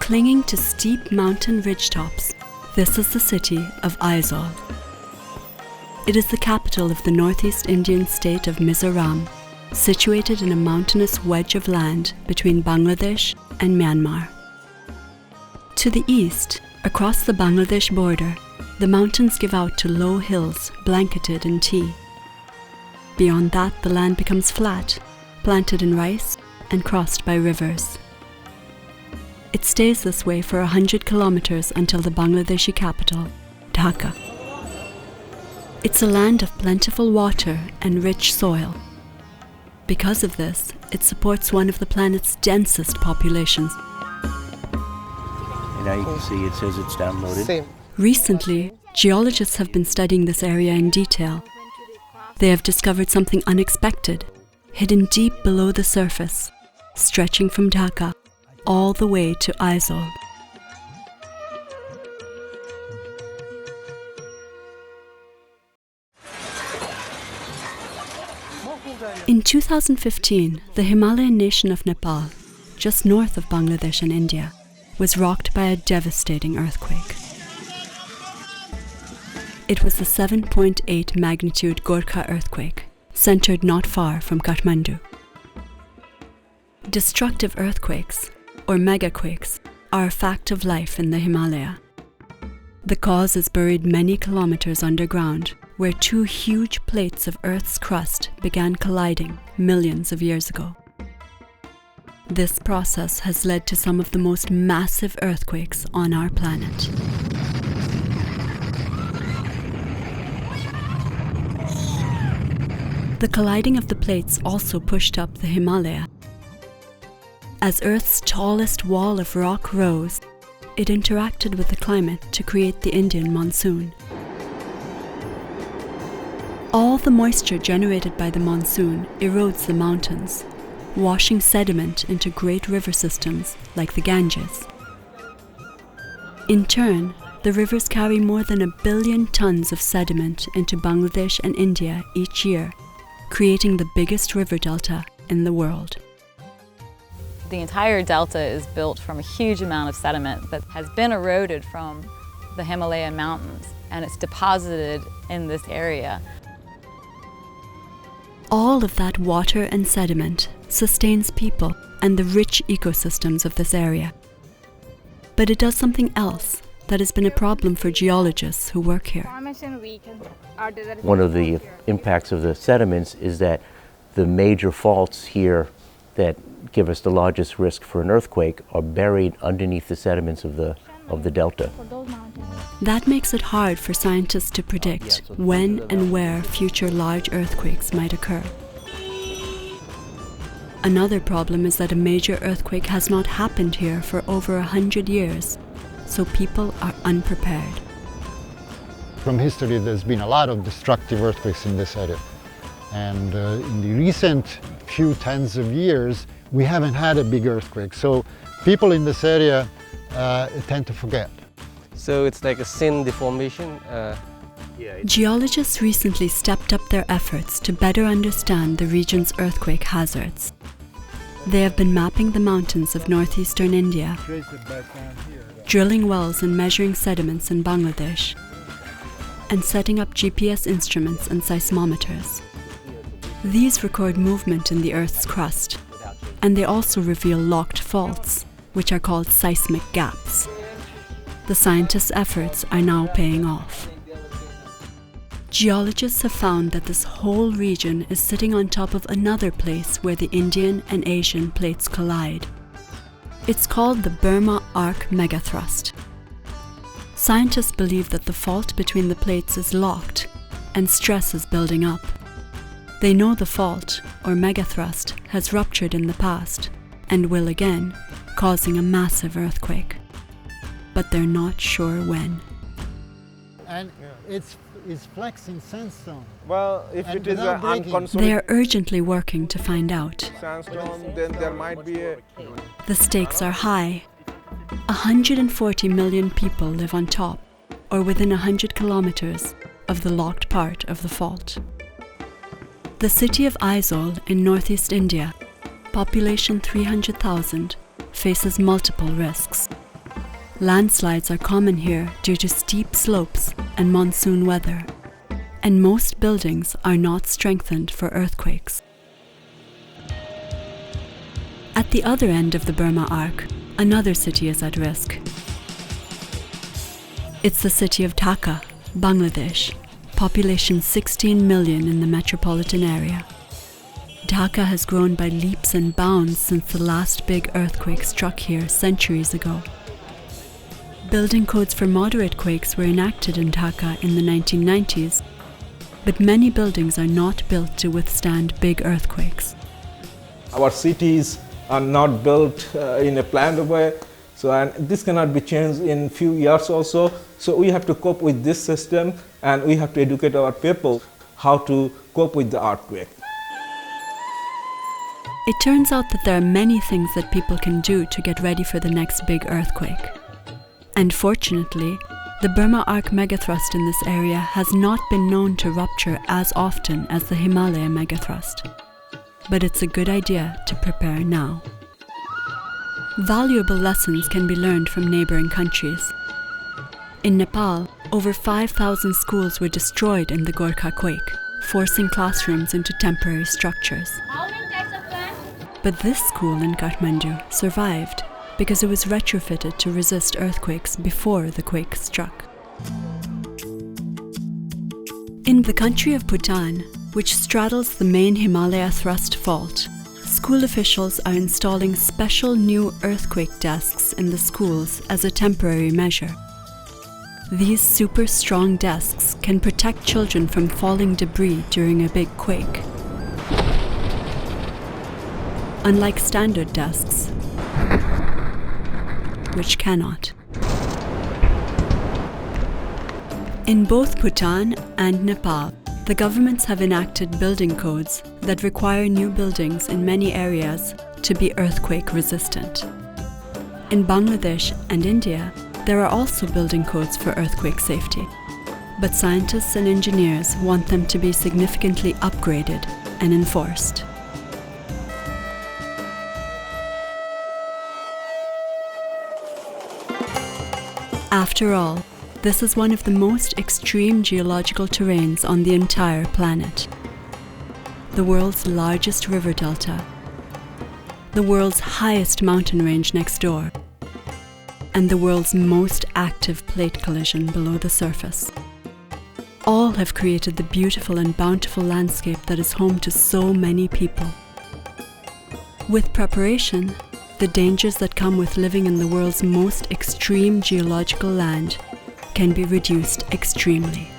Clinging to steep mountain ridgetops, this is the city of Aizawl. It is the capital of the northeast Indian state of Mizoram, situated in a mountainous wedge of land between Bangladesh and Myanmar. To the east, across the Bangladesh border, the mountains give out to low hills blanketed in tea. Beyond that, the land becomes flat, planted in rice and crossed by rivers. It stays this way for 100 kilometers until the Bangladeshi capital, Dhaka. It's a land of plentiful water and rich soil. Because of this, it supports one of the planet's densest populations. And now you can see it says it's downloaded. Same. Recently, geologists have been studying this area in detail. They have discovered something unexpected, hidden deep below the surface, stretching from Dhaka all the way to Aizawl. In 2015, the Himalayan nation of Nepal, just north of Bangladesh and India, was rocked by a devastating earthquake. It was the 7.8 magnitude Gorkha earthquake, centered not far from Kathmandu. Destructive earthquakes, or megaquakes, are a fact of life in the Himalaya. The cause is buried many kilometers underground, where two huge plates of Earth's crust began colliding millions of years ago. This process has led to some of the most massive earthquakes on our planet. The colliding of the plates also pushed up the Himalaya. As Earth's tallest wall of rock rose, it interacted with the climate to create the Indian monsoon. All the moisture generated by the monsoon erodes the mountains, washing sediment into great river systems like the Ganges. In turn, the rivers carry more than 1 billion tons of sediment into Bangladesh and India each year, creating the biggest river delta in the world. The entire delta is built from a huge amount of sediment that has been eroded from the Himalayan mountains, and it's deposited in this area. All of that water and sediment sustains people and the rich ecosystems of this area. But it does something else that has been a problem for geologists who work here. One of the impacts of the sediments is that the major faults here that give us the largest risk for an earthquake are buried underneath the sediments of the delta. That makes it hard for scientists to predict when and where future large earthquakes might occur. Another problem is that a major earthquake has not happened here for over 100 years, so people are unprepared. From history, there's been a lot of destructive earthquakes in this area. And in the recent few tens of years, we haven't had a big earthquake. So people in this area tend to forget. So it's like a sin deformation. Geologists recently stepped up their efforts to better understand the region's earthquake hazards. They have been mapping the mountains of northeastern India, drilling wells and measuring sediments in Bangladesh, and setting up GPS instruments and seismometers. These record movement in the Earth's crust, and they also reveal locked faults, which are called seismic gaps. The scientists' efforts are now paying off. Geologists have found that this whole region is sitting on top of another place where the Indian and Asian plates collide. It's called the Burma Arc megathrust. Scientists believe that the fault between the plates is locked and stress is building up. They know the fault, or megathrust, has ruptured in the past and will again, causing a massive earthquake. But they're not sure when. And it's flexing sandstone. Well, if And it is without an breaking. They are unconsolidated urgently working to find out. sandstone, then there might be a... The stakes are high. 140 million people live on top, or within 100 kilometers, of the locked part of the fault. The city of Aizawl in northeast India, population 300,000, faces multiple risks. Landslides are common here due to steep slopes and monsoon weather, and most buildings are not strengthened for earthquakes. At the other end of the Burma Arc, another city is at risk. It's the city of Dhaka, Bangladesh, population 16 million in the metropolitan area. Dhaka has grown by leaps and bounds since the last big earthquake struck here centuries ago. Building codes for moderate quakes were enacted in Dhaka in the 1990s, but many buildings are not built to withstand big earthquakes. Our cities are not built in a planned way, and this cannot be changed in few years also. So we have to cope with this system, and we have to educate our people how to cope with the earthquake. It turns out that there are many things that people can do to get ready for the next big earthquake. And fortunately, the Burma Arc megathrust in this area has not been known to rupture as often as the Himalaya megathrust. But it's a good idea to prepare now. Valuable lessons can be learned from neighboring countries. In Nepal, over 5,000 schools were destroyed in the Gorkha quake, forcing classrooms into temporary structures. But this school in Kathmandu survived because it was retrofitted to resist earthquakes before the quake struck. In the country of Bhutan, which straddles the main Himalaya thrust fault, school officials are installing special new earthquake desks in the schools as a temporary measure. These super strong desks can protect children from falling debris during a big quake. Unlike standard desks, which cannot. In both Bhutan and Nepal, the governments have enacted building codes that require new buildings in many areas to be earthquake resistant. In Bangladesh and India, there are also building codes for earthquake safety, but scientists and engineers want them to be significantly upgraded and enforced. After all, this is one of the most extreme geological terrains on the entire planet. The world's largest river delta, the world's highest mountain range next door, and the world's most active plate collision below the surface. All have created the beautiful and bountiful landscape that is home to so many people. With preparation, the dangers that come with living in the world's most extreme geological land can be reduced extremely.